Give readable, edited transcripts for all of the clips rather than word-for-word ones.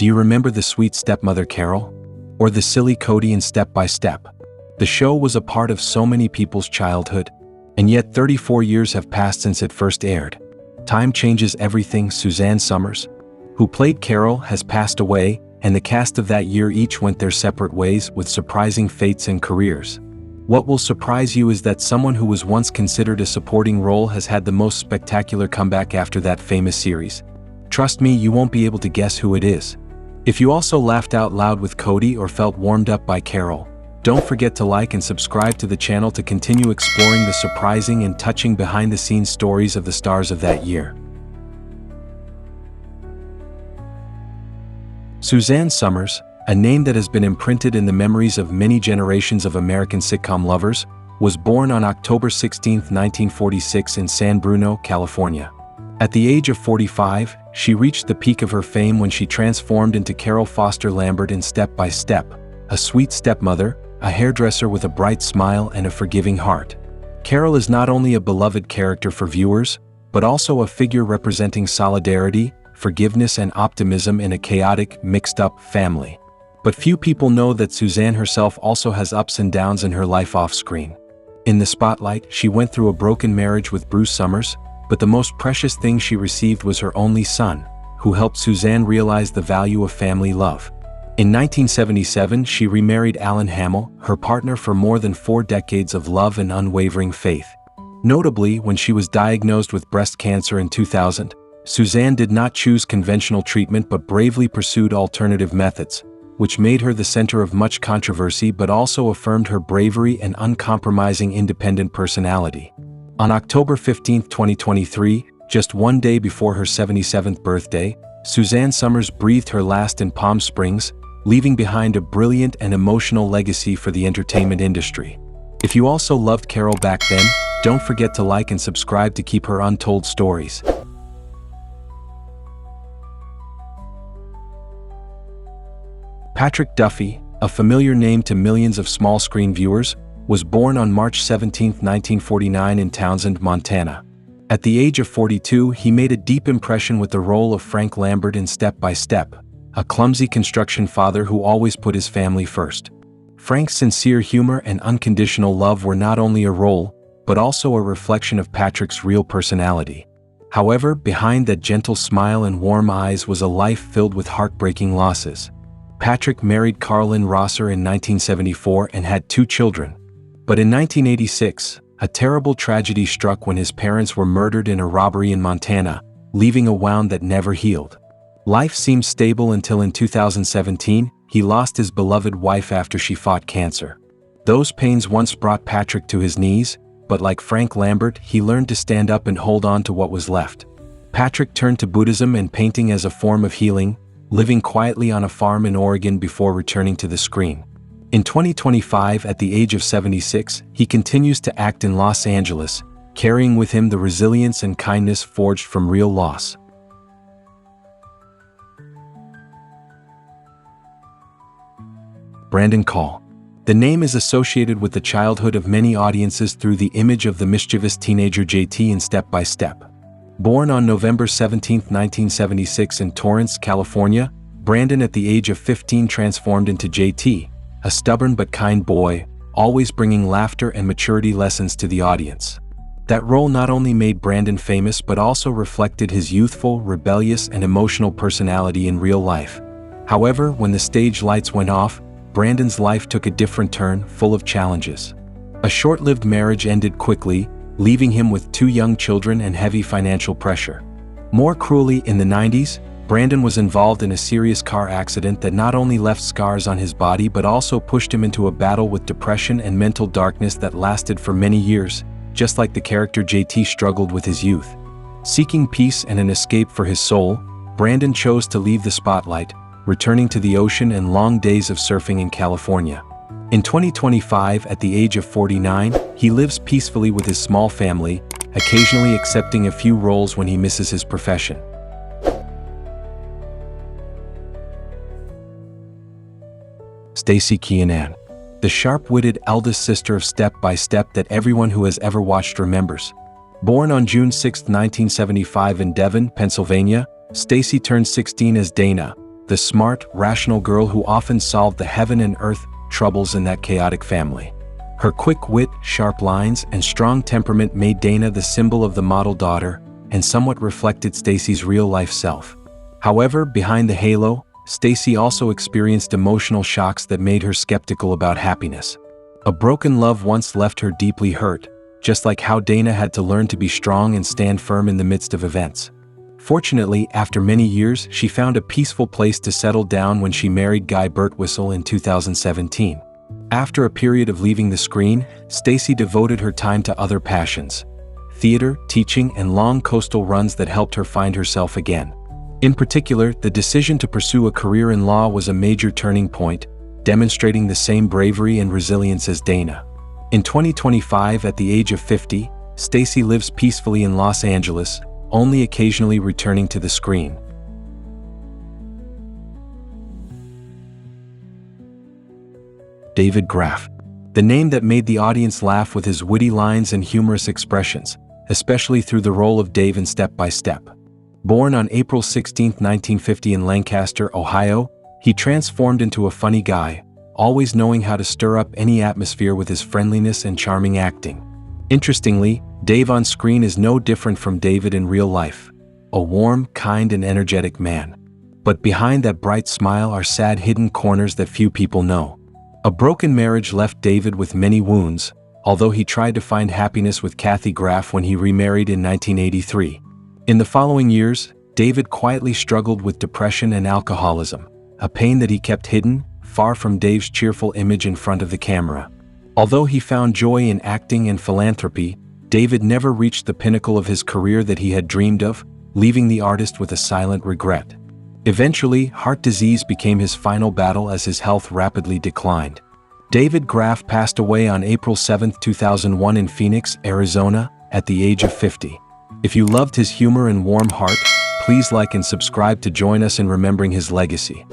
Do you remember the sweet stepmother Carol? Or the silly Cody in Step by Step? The show was a part of so many people's childhood, and yet 34 years have passed since it first aired. Time changes everything. Suzanne Somers, who played Carol, has passed away, and the cast of that year each went their separate ways with surprising fates and careers. What will surprise you is that someone who was once considered a supporting role has had the most spectacular comeback after that famous series. Trust me, you won't be able to guess who it is. If you also laughed out loud with Cody or felt warmed up by Carol, don't forget to like and subscribe to the channel to continue exploring the surprising and touching behind-the-scenes stories of the stars of that year. Suzanne Somers, a name that has been imprinted in the memories of many generations of American sitcom lovers, was born on October 16, 1946 in San Bruno, California. At the age of 45, she reached the peak of her fame when she transformed into Carol Foster Lambert in Step by Step, a sweet stepmother, a hairdresser with a bright smile and a forgiving heart. Carol is not only a beloved character for viewers, but also a figure representing solidarity, forgiveness and optimism in a chaotic, mixed-up family. But few people know that Suzanne herself also has ups and downs in her life off-screen. In the spotlight, she went through a broken marriage with Bruce Somers, but the most precious thing she received was her only son, who helped Suzanne realize the value of family love. In 1977, she remarried Alan Hamill, her partner for more than 4 decades of love and unwavering faith. Notably, when she was diagnosed with breast cancer in 2000, Suzanne did not choose conventional treatment but bravely pursued alternative methods, which made her the center of much controversy but also affirmed her bravery and uncompromising independent personality. On October 15, 2023, just one day before her 77th birthday, Suzanne Somers breathed her last in Palm Springs, leaving behind a brilliant and emotional legacy for the entertainment industry. If you also loved Carol back then, don't forget to like and subscribe to keep her untold stories. Patrick Duffy, a familiar name to millions of small-screen viewers, was born on March 17, 1949 in Townsend, Montana. At the age of 42, he made a deep impression with the role of Frank Lambert in Step by Step, a clumsy construction father who always put his family first. Frank's sincere humor and unconditional love were not only a role, but also a reflection of Patrick's real personality. However, behind that gentle smile and warm eyes was a life filled with heartbreaking losses. Patrick married Carolyn Rosser in 1974 and had 2 children. But in 1986, a terrible tragedy struck when his parents were murdered in a robbery in Montana, leaving a wound that never healed. Life seemed stable until in 2017, he lost his beloved wife after she fought cancer. Those pains once brought Patrick to his knees, but like Frank Lambert, he learned to stand up and hold on to what was left. Patrick turned to Buddhism and painting as a form of healing, living quietly on a farm in Oregon before returning to the screen. In 2025, at the age of 76, he continues to act in Los Angeles, carrying with him the resilience and kindness forged from real loss. Brandon Call. The name is associated with the childhood of many audiences through the image of the mischievous teenager JT in Step by Step. Born on November 17, 1976 in Torrance, California, Brandon at the age of 15 transformed into JT, a stubborn but kind boy, always bringing laughter and maturity lessons to the audience. That role not only made Brandon famous but also reflected his youthful, rebellious, and emotional personality in real life. However, when the stage lights went off, Brandon's life took a different turn, full of challenges. A short-lived marriage ended quickly, leaving him with 2 young children and heavy financial pressure. More cruelly, in the 90s, Brandon was involved in a serious car accident that not only left scars on his body but also pushed him into a battle with depression and mental darkness that lasted for many years, just like the character JT struggled with his youth. Seeking peace and an escape for his soul, Brandon chose to leave the spotlight, returning to the ocean and long days of surfing in California. In 2025, at the age of 49, he lives peacefully with his small family, occasionally accepting a few roles when he misses his profession. Staci Keanan, the sharp-witted eldest sister of Step by Step that everyone who has ever watched remembers. Born on June 6, 1975 in Devon, Pennsylvania, Staci turned 16 as Dana, the smart, rational girl who often solved the heaven and earth troubles in that chaotic family. Her quick wit, sharp lines, and strong temperament made Dana the symbol of the model daughter and somewhat reflected Staci's real-life self. However, behind the halo, Staci also experienced emotional shocks that made her skeptical about happiness. A broken love once left her deeply hurt, just like how Dana had to learn to be strong and stand firm in the midst of events. Fortunately, after many years, she found a peaceful place to settle down when she married Guy Birtwistle in 2017. After a period of leaving the screen, Staci devoted her time to other passions: theater, teaching, and long coastal runs that helped her find herself again. In particular, the decision to pursue a career in law was a major turning point, demonstrating the same bravery and resilience as Dana. In 2025, at the age of 50, Staci lives peacefully in Los Angeles, only occasionally returning to the screen. David Graf. The name that made the audience laugh with his witty lines and humorous expressions, especially through the role of Dave in Step by Step. Born on April 16, 1950 in Lancaster, Ohio, he transformed into a funny guy, always knowing how to stir up any atmosphere with his friendliness and charming acting. Interestingly, Dave on screen is no different from David in real life, a warm, kind, and energetic man. But behind that bright smile are sad hidden corners that few people know. A broken marriage left David with many wounds, although he tried to find happiness with Kathy Graf when he remarried in 1983. In the following years, David quietly struggled with depression and alcoholism, a pain that he kept hidden, far from Dave's cheerful image in front of the camera. Although he found joy in acting and philanthropy, David never reached the pinnacle of his career that he had dreamed of, leaving the artist with a silent regret. Eventually, heart disease became his final battle as his health rapidly declined. David Graf passed away on April 7, 2001 in Phoenix, Arizona, at the age of 50. If you loved his humor and warm heart, please like and subscribe to join us in remembering his legacy.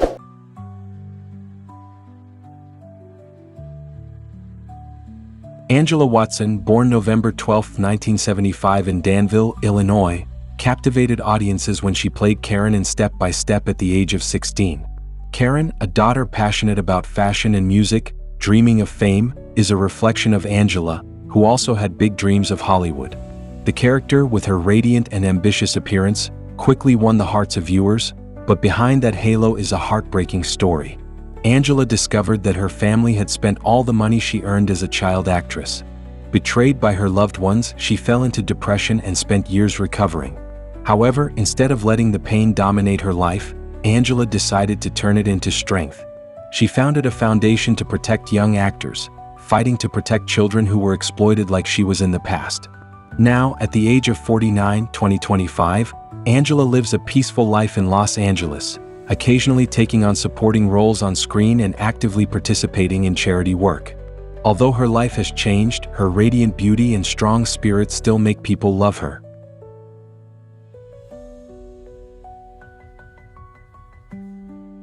Angela Watson, born November 12, 1975 in Danville, Illinois, captivated audiences when she played Karen in Step by Step at the age of 16. Karen, a daughter passionate about fashion and music, dreaming of fame, is a reflection of Angela, who also had big dreams of Hollywood. The character, with her radiant and ambitious appearance, quickly won the hearts of viewers, but behind that halo is a heartbreaking story. Angela discovered that her family had spent all the money she earned as a child actress. Betrayed by her loved ones, she fell into depression and spent years recovering. However, instead of letting the pain dominate her life, Angela decided to turn it into strength. She founded a foundation to protect young actors, fighting to protect children who were exploited like she was in the past. Now, at the age of 49, 2025, Angela lives a peaceful life in Los Angeles, occasionally taking on supporting roles on screen and actively participating in charity work. Although her life has changed, her radiant beauty and strong spirit still make people love her.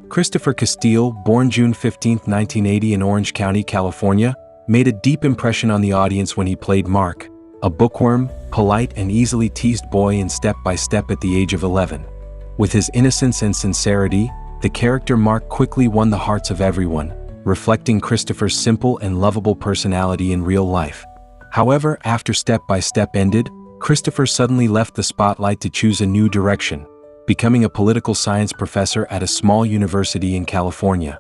Christopher Castile, born June 15, 1980 in Orange County, California, made a deep impression on the audience when he played Mark, a bookworm, polite and easily teased boy in Step by Step at the age of 11. With his innocence and sincerity, the character Mark quickly won the hearts of everyone, reflecting Christopher's simple and lovable personality in real life. However, after Step by Step ended, Christopher suddenly left the spotlight to choose a new direction, becoming a political science professor at a small university in California.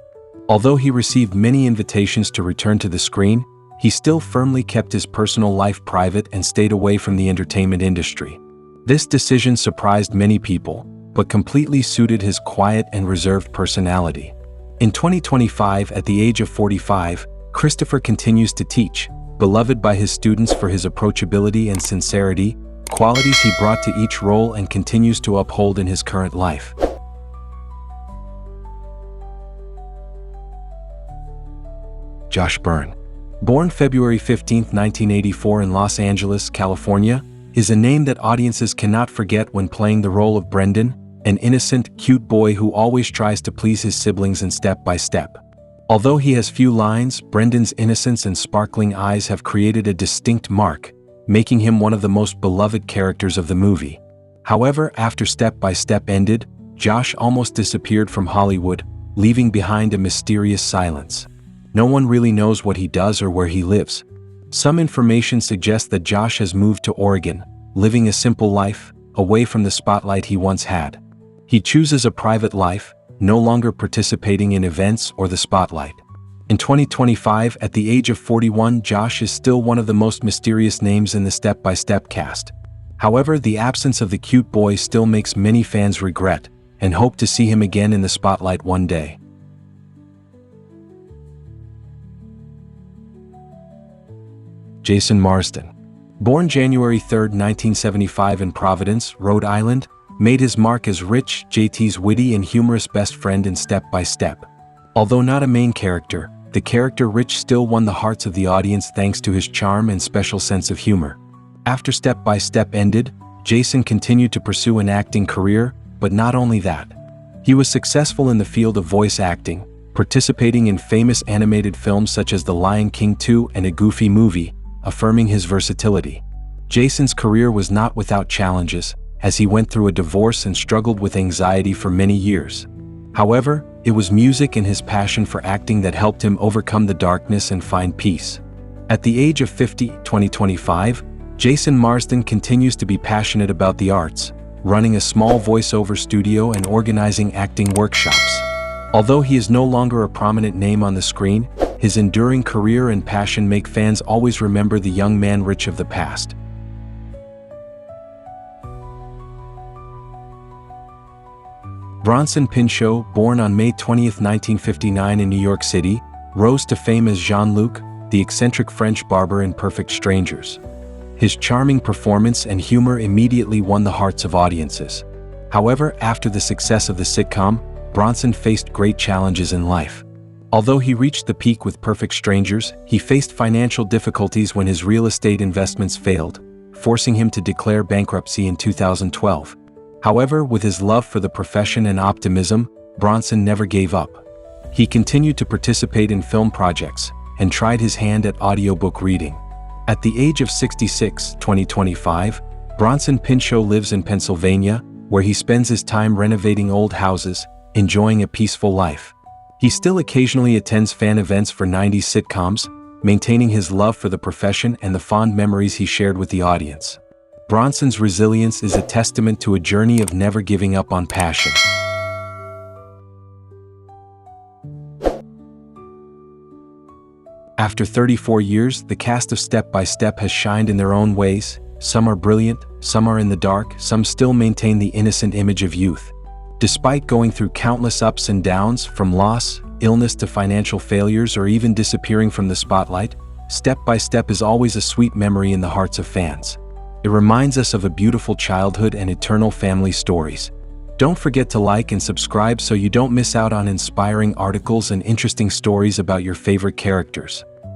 Although he received many invitations to return to the screen, he still firmly kept his personal life private and stayed away from the entertainment industry. This decision surprised many people, but completely suited his quiet and reserved personality. In 2025, at the age of 45, Christopher continues to teach, beloved by his students for his approachability and sincerity, qualities he brought to each role and continues to uphold in his current life. Josh Byrne, born February 15, 1984 in Los Angeles, California, is a name that audiences cannot forget when playing the role of Brendan, an innocent, cute boy who always tries to please his siblings in Step by Step. Although he has few lines, Brendan's innocence and sparkling eyes have created a distinct mark, making him one of the most beloved characters of the movie. However, after Step by Step ended, Josh almost disappeared from Hollywood, leaving behind a mysterious silence. No one really knows what he does or where he lives. Some information suggests that Josh has moved to Oregon, living a simple life, away from the spotlight he once had. He chooses a private life, no longer participating in events or the spotlight. In 2025, at the age of 41, Josh is still one of the most mysterious names in the Step-by-Step cast. However, the absence of the cute boy still makes many fans regret and hope to see him again in the spotlight one day. Jason Marsden. Born January 3, 1975 in Providence, Rhode Island, made his mark as Rich, JT's witty and humorous best friend in Step-by-Step. Although not a main character, the character Rich still won the hearts of the audience thanks to his charm and special sense of humor. After Step-by-Step ended, Jason continued to pursue an acting career, but not only that. He was successful in the field of voice acting, participating in famous animated films such as The Lion King 2 and A Goofy Movie, affirming his versatility. Jason's career was not without challenges, as he went through a divorce and struggled with anxiety for many years. However, it was music and his passion for acting that helped him overcome the darkness and find peace. At the age of 50, 2025, Jason Marsden continues to be passionate about the arts, running a small voiceover studio and organizing acting workshops. Although he is no longer a prominent name on the screen, his enduring career and passion make fans always remember the young man Rich of the past. Bronson Pinchot, born on May 20, 1959 in New York City, rose to fame as Jean-Luc, the eccentric French barber in Perfect Strangers. His charming performance and humor immediately won the hearts of audiences. However, after the success of the sitcom, Bronson faced great challenges in life. Although he reached the peak with Perfect Strangers, he faced financial difficulties when his real estate investments failed, forcing him to declare bankruptcy in 2012. However, with his love for the profession and optimism, Bronson never gave up. He continued to participate in film projects and tried his hand at audiobook reading. At the age of 66, 2025, Bronson Pinchot lives in Pennsylvania, where he spends his time renovating old houses, enjoying a peaceful life. He still occasionally attends fan events for 90s sitcoms, maintaining his love for the profession and the fond memories he shared with the audience. Bronson's resilience is a testament to a journey of never giving up on passion. After 34 years, the cast of Step-by-Step has shined in their own ways. Some are brilliant, some are in the dark, some still maintain the innocent image of youth. Despite going through countless ups and downs, from loss, illness to financial failures, or even disappearing from the spotlight, Step-by-Step is always a sweet memory in the hearts of fans. It reminds us of a beautiful childhood and eternal family stories. Don't forget to like and subscribe so you don't miss out on inspiring articles and interesting stories about your favorite characters.